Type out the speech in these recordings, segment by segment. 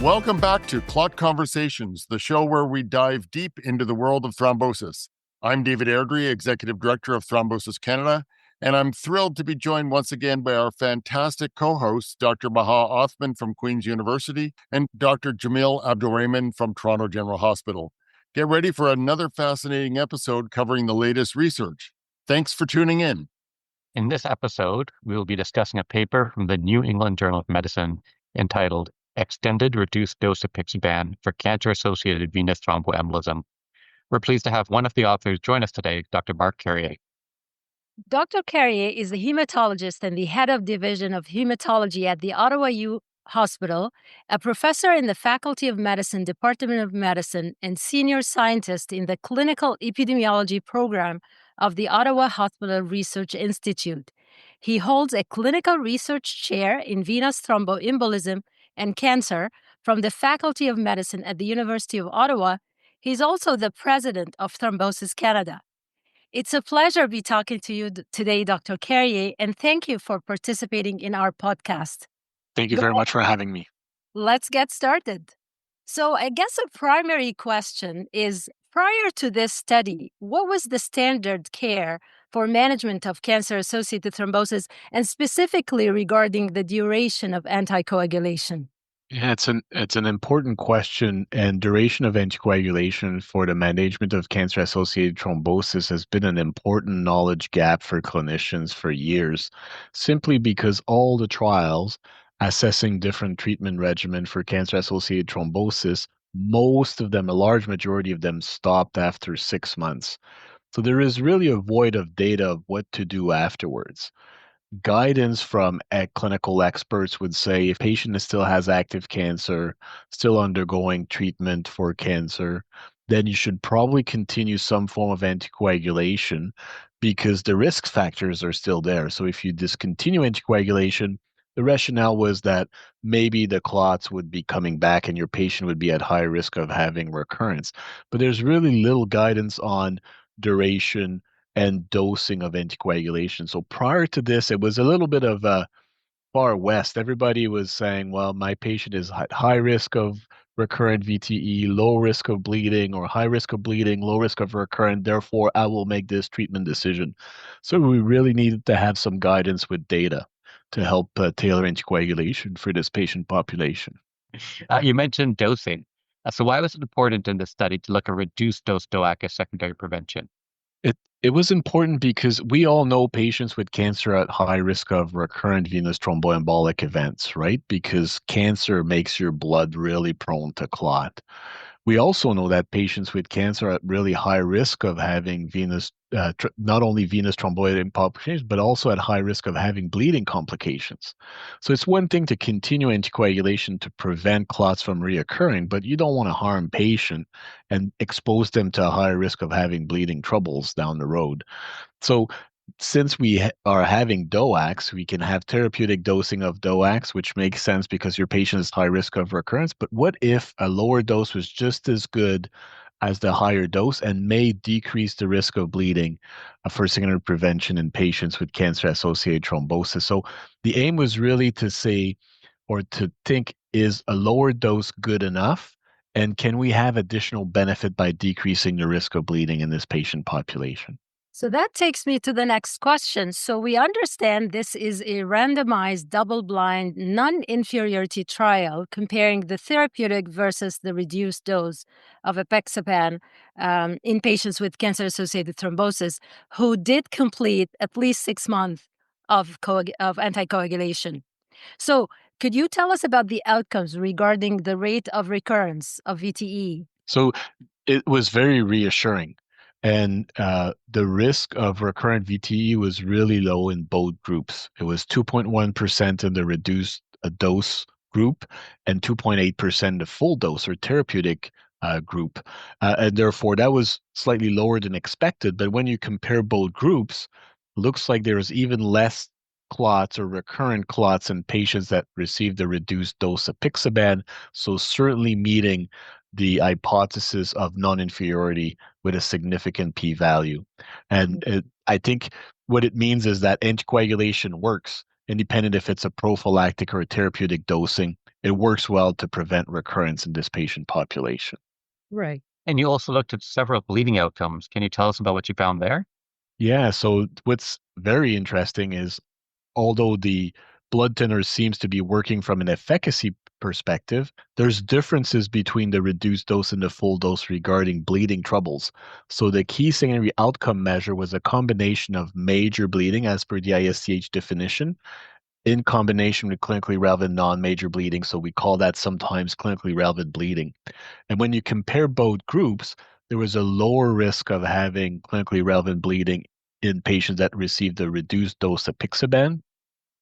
Welcome back to CLOT Conversations, the show where we dive deep into the world of thrombosis. I'm David Airdrie, Executive Director of Thrombosis Canada, and I'm thrilled to be joined once again by our fantastic co-hosts, Dr. Mahé Othman from Queen's University and Dr. Jamil Abdulrahman from Toronto General Hospital. Get ready for another fascinating episode covering the latest research. Thanks for tuning in. In this episode, we will be discussing a paper from the New England Journal of Medicine entitled Extended Reduced Dose Apixaban for Cancer-Associated Venous Thromboembolism. We're pleased to have one of the authors join us today, Dr. Marc Carrier. Dr. Carrier is a hematologist and the head of Division of Hematology at the Ottawa U Hospital, a professor in the Faculty of Medicine, Department of Medicine, and senior scientist in the Clinical Epidemiology Program of the Ottawa Hospital Research Institute. He holds a clinical research chair in venous thromboembolism and cancer from the Faculty of Medicine at the University of Ottawa. He's also the president of Thrombosis Canada. It's a pleasure to be talking to you today, Dr. Carrier, and thank you for participating in our podcast. Thank you very much for having me. Let's get started. So I guess a primary question is, prior to this study, what was the standard care for management of cancer-associated thrombosis, and specifically regarding the duration of anticoagulation? Yeah, it's an important question, and duration of anticoagulation for the management of cancer-associated thrombosis has been an important knowledge gap for clinicians for years, simply because all the trials assessing different treatment regimen for cancer-associated thrombosis, most of them, a large majority of them, stopped after 6 months. So there is really a void of data of what to do afterwards. Guidance from clinical experts would say if patient still has active cancer, still undergoing treatment for cancer, then you should probably continue some form of anticoagulation because the risk factors are still there. So if you discontinue anticoagulation, the rationale was that maybe the clots would be coming back and your patient would be at high risk of having recurrence. But there's really little guidance on duration and dosing of anticoagulation. So prior to this, it was a little bit of a far west. Everybody was saying, well, my patient is at high risk of recurrent VTE, low risk of bleeding, or high risk of bleeding, low risk of recurrent. Therefore, I will make this treatment decision. So we really needed to have some guidance with data to help tailor anticoagulation for this patient population. You mentioned dosing. So why was it important in this study to look at reduced dose DOAC as secondary prevention? It was important because we all know patients with cancer at high risk of recurrent venous thromboembolic events, right? Because cancer makes your blood really prone to clot. We also know that patients with cancer are at really high risk of having not only venous thromboid complications, but also at high risk of having bleeding complications. So it's one thing to continue anticoagulation to prevent clots from reoccurring, but you don't want to harm patient and expose them to a higher risk of having bleeding troubles down the road. So since we are having DOACs, we can have therapeutic dosing of DOACs, which makes sense because your patient is high risk of recurrence. But what if a lower dose was just as good as the higher dose and may decrease the risk of bleeding for secondary prevention in patients with cancer-associated thrombosis? So the aim was really to say, or to think, is a lower dose good enough? And can we have additional benefit by decreasing the risk of bleeding in this patient population? So that takes me to the next question. So we understand this is a randomized, double-blind, non-inferiority trial comparing the therapeutic versus the reduced dose of Apixaban in patients with cancer-associated thrombosis who did complete at least 6 months of anticoagulation. So could you tell us about the outcomes regarding the rate of recurrence of VTE? So it was very reassuring. And the risk of recurrent VTE was really low in both groups. It was 2.1% in the reduced dose group and 2.8% the full dose or therapeutic group. And therefore, that was slightly lower than expected. But when you compare both groups, it looks like there was even less clots or recurrent clots in patients that received the reduced dose of Apixaban. So certainly meeting the hypothesis of non-inferiority with a significant p-value. And I think what it means is that anticoagulation works, independent if it's a prophylactic or a therapeutic dosing. it works well to prevent recurrence in this patient population. Right. And you also looked at several bleeding outcomes. Can you tell us about what you found there? Yeah, so what's very interesting is although the blood thinner seems to be working from an efficacy perspective, there's differences between the reduced dose and the full dose regarding bleeding troubles. So the key secondary outcome measure was a combination of major bleeding as per the ISTH definition in combination with clinically relevant non-major bleeding. So we call that sometimes clinically relevant bleeding. And when you compare both groups, there was a lower risk of having clinically relevant bleeding in patients that received a reduced dose of Apixaban,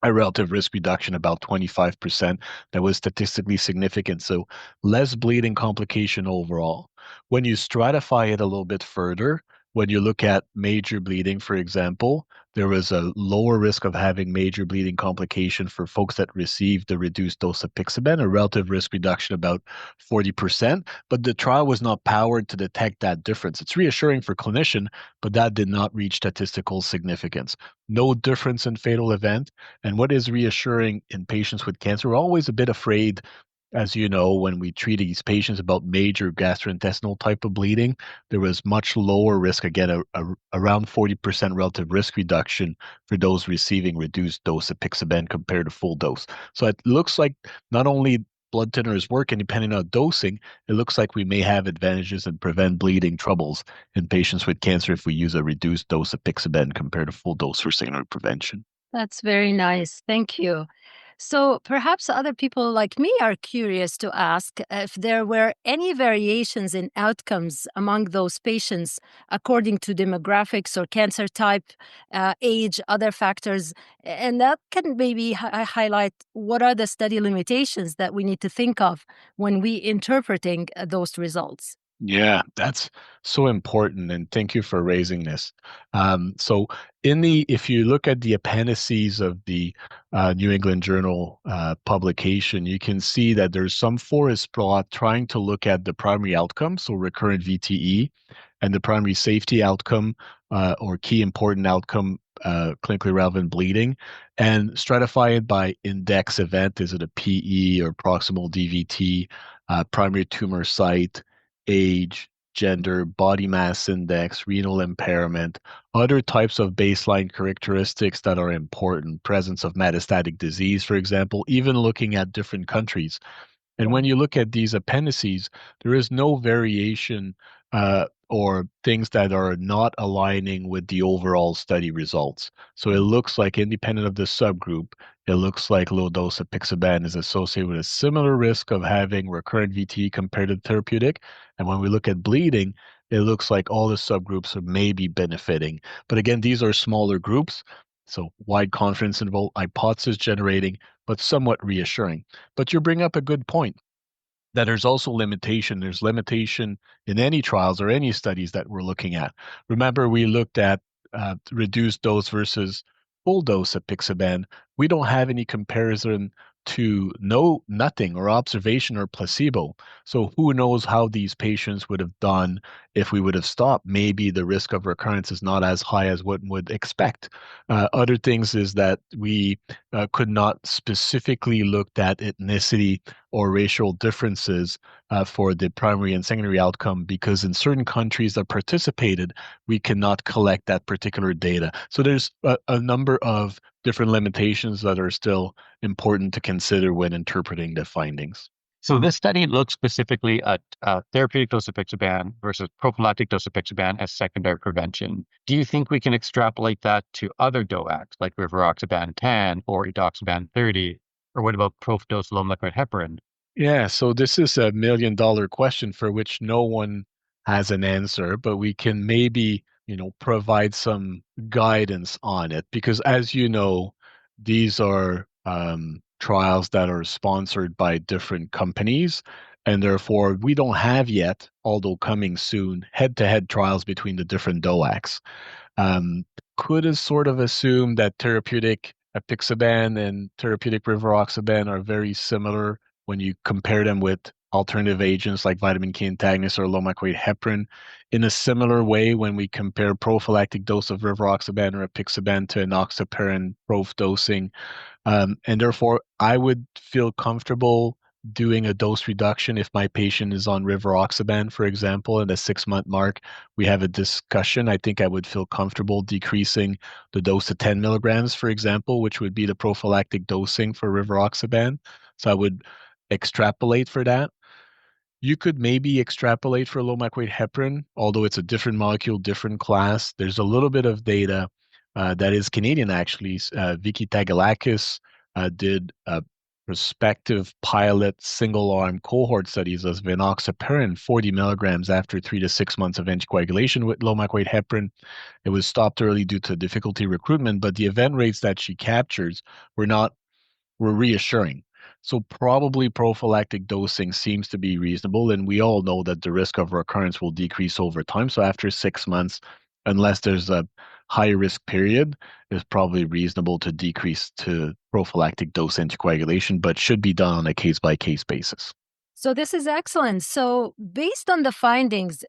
a relative risk reduction about 25% that was statistically significant. So less bleeding complication overall. When you stratify it a little bit further, when you look at major bleeding, for example, there was a lower risk of having major bleeding complication for folks that received the reduced dose of Apixaban, a relative risk reduction about 40%, but the trial was not powered to detect that difference. It's reassuring for clinician, but that did not reach statistical significance. No difference in fatal event. And what is reassuring in patients with cancer, we're always a bit afraid, as you know, when we treat these patients about major gastrointestinal type of bleeding, there was much lower risk, again, around 40% relative risk reduction for those receiving reduced dose of Apixaban compared to full dose. So it looks like not only blood thinners work, and depending on dosing, it looks like we may have advantages and prevent bleeding troubles in patients with cancer if we use a reduced dose of Apixaban compared to full dose for secondary prevention. That's very nice. Thank you. So perhaps other people like me are curious to ask if there were any variations in outcomes among those patients according to demographics or cancer type, age, other factors. And that can maybe highlight what are the study limitations that we need to think of when we interpreting those results. Yeah, that's so important, and thank you for raising this. So, if you look at the appendices of the New England Journal publication, you can see that there's some forest plot trying to look at the primary outcome, so recurrent VTE, and the primary safety outcome or key important outcome, clinically relevant bleeding, and stratify it by index event. Is it a PE or proximal DVT, primary tumor site? Age, gender, body mass index, renal impairment, other types of baseline characteristics that are important, presence of metastatic disease, for example, even looking at different countries. And when you look at these appendices, there is no variation or things that are not aligning with the overall study results. So it looks like, independent of the subgroup, it looks like low dose of Apixaban is associated with a similar risk of having recurrent VT compared to therapeutic. And when we look at bleeding, it looks like all the subgroups are maybe benefiting. But again, these are smaller groups. So wide confidence interval, hypothesis generating, but somewhat reassuring. But you bring up a good point that there's also limitation. There's limitation in any trials or any studies that we're looking at. Remember, we looked at reduced dose versus full dose of Apixaban. We don't have any comparison to nothing or observation or placebo. So who knows how these patients would have done if we would have stopped. Maybe the risk of recurrence is not as high as one would expect. Other things is that we could not specifically look at ethnicity or racial differences for the primary and secondary outcome because in certain countries that participated, we cannot collect that particular data. So there's a number of different limitations that are still important to consider when interpreting the findings. So this study looked specifically at therapeutic dose of Apixaban versus prophylactic dose of Apixaban as secondary prevention. Do you think we can extrapolate that to other DOACs like rivaroxaban 10 or edoxaban 30? Or what about proph dose low molecular heparin? Yeah, so this is a million-dollar question for which no one has an answer, but we can maybe, provide some guidance on it because as you know, these are trials that are sponsored by different companies, and therefore we don't have yet, although coming soon, head-to-head trials between the different DOACs. Could sort of assume that therapeutic Apixaban and therapeutic rivaroxaban are very similar when you compare them with alternative agents like vitamin K antagonists or low molecular weight heparin. In a similar way, when we compare prophylactic dose of rivaroxaban or Apixaban to enoxaparin proph dosing, and therefore I would feel comfortable doing a dose reduction. If my patient is on rivaroxaban, for example, at the 6-month mark, we have a discussion. I think I would feel comfortable decreasing the dose to 10 milligrams, for example, which would be the prophylactic dosing for rivaroxaban. So I would extrapolate for that. You could maybe extrapolate for low weight heparin, although it's a different molecule, different class. There's a little bit of data that is Canadian, actually. Vicky Tagalakis did a prospective pilot single-arm cohort studies of venoxaparin 40 milligrams after 3 to 6 months of anticoagulation with low weight heparin. It was stopped early due to difficulty recruitment, but the event rates that she captures were reassuring. So probably prophylactic dosing seems to be reasonable, and we all know that the risk of recurrence will decrease over time. So after 6 months, unless there's a high risk period, it's probably reasonable to decrease to prophylactic dose anticoagulation, but should be done on a case-by-case basis. So this is excellent. So based on the findings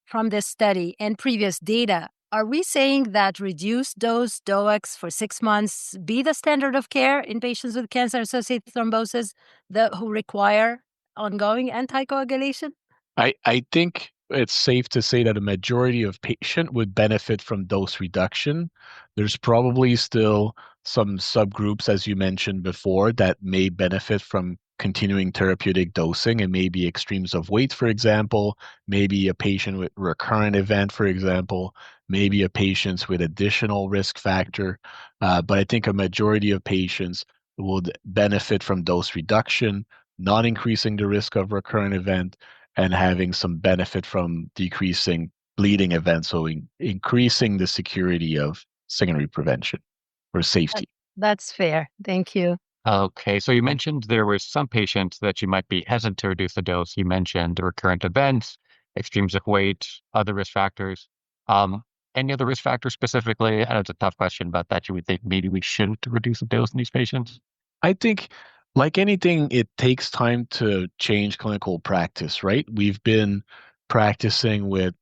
from this study and previous data, are we saying that reduced dose DOACs for 6 months be the standard of care in patients with cancer-associated thrombosis who require ongoing anticoagulation? I think it's safe to say that a majority of patient would benefit from dose reduction. There's probably still some subgroups, as you mentioned before, that may benefit from continuing therapeutic dosing. It may be extremes of weight, for example, maybe a patient with recurrent event, for example, maybe a patient with additional risk factor. But I think a majority of patients would benefit from dose reduction, not increasing the risk of recurrent event, and having some benefit from decreasing bleeding events, so increasing the security of secondary prevention or safety. That's fair. Thank you. Okay, so you mentioned there were some patients that you might be hesitant to reduce the dose. You mentioned recurrent events, extremes of weight, other risk factors. Any other risk factors specifically? I know it's a tough question, but that you would think maybe we shouldn't reduce the dose in these patients? I think, like anything, it takes time to change clinical practice, right? We've been practicing with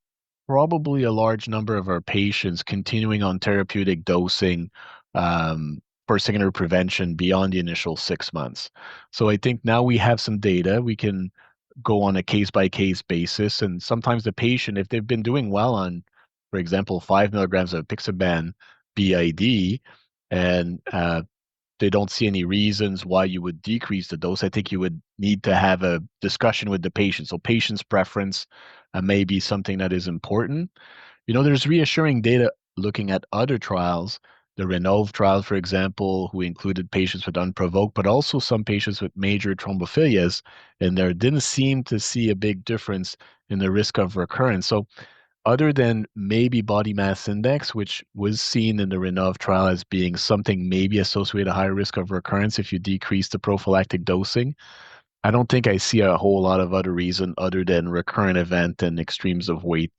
probably a large number of our patients continuing on therapeutic dosing for secondary prevention beyond the initial 6 months. So I think now we have some data. We can go on a case-by-case basis. And sometimes the patient, if they've been doing well on, for example, 5 milligrams of Apixaban BID, and they don't see any reasons why you would decrease the dose, I think you would need to have a discussion with the patient. So patient's preference may be something that is important. There's reassuring data looking at other trials, the RENOVE trial, for example, who included patients with unprovoked, but also some patients with major thrombophilias, and there didn't seem to see a big difference in the risk of recurrence. So other than maybe body mass index, which was seen in the RENOVE trial as being something maybe associated with a higher risk of recurrence if you decrease the prophylactic dosing, I don't think I see a whole lot of other reason other than recurrent event and extremes of weight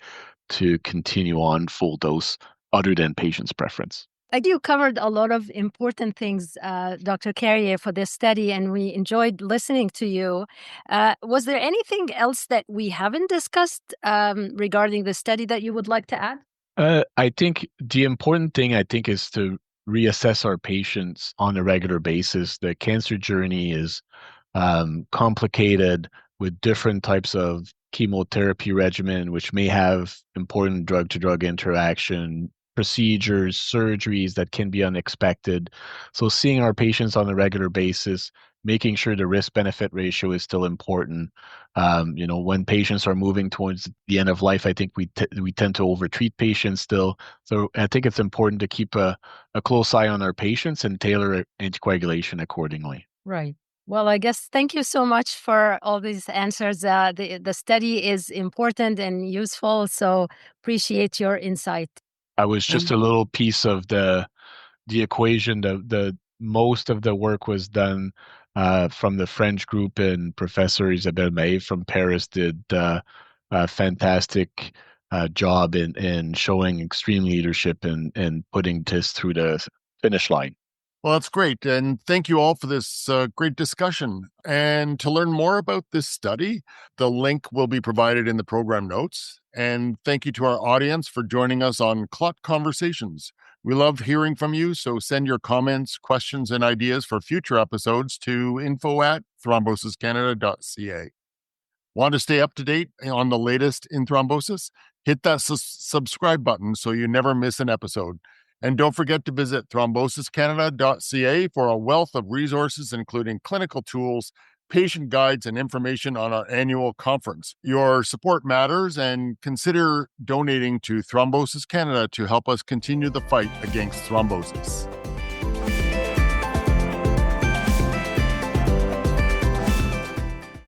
to continue on full dose other than patient's preference. You covered a lot of important things, Dr. Carrier, for this study, and we enjoyed listening to you. Was there anything else that we haven't discussed regarding the study that you would like to add? I think the important thing, is to reassess our patients on a regular basis. The cancer journey is complicated with different types of chemotherapy regimen, which may have important drug-to-drug interaction, procedures, surgeries that can be unexpected. So seeing our patients on a regular basis, making sure the risk-benefit ratio is still important. When patients are moving towards the end of life, I think we tend to overtreat patients still. So I think it's important to keep a close eye on our patients and tailor anticoagulation accordingly. Right. Well, I guess thank you so much for all these answers. The study is important and useful, so appreciate your insight. I was just a little piece of the equation. The most of the work was done from the French group, and Professor Isabelle Mahé from Paris did a fantastic job in showing extreme leadership and putting this through the finish line. Well, that's great. And thank you all for this great discussion. And to learn more about this study, the link will be provided in the program notes. And thank you to our audience for joining us on CLOT Conversations. We love hearing from you, so send your comments, questions, and ideas for future episodes to info@thrombosiscanada.ca. Want to stay up to date on the latest in thrombosis? Hit that subscribe button so you never miss an episode. And don't forget to visit thrombosiscanada.ca for a wealth of resources, including clinical tools, patient guides, and information on our annual conference. Your support matters, and consider donating to Thrombosis Canada to help us continue the fight against thrombosis.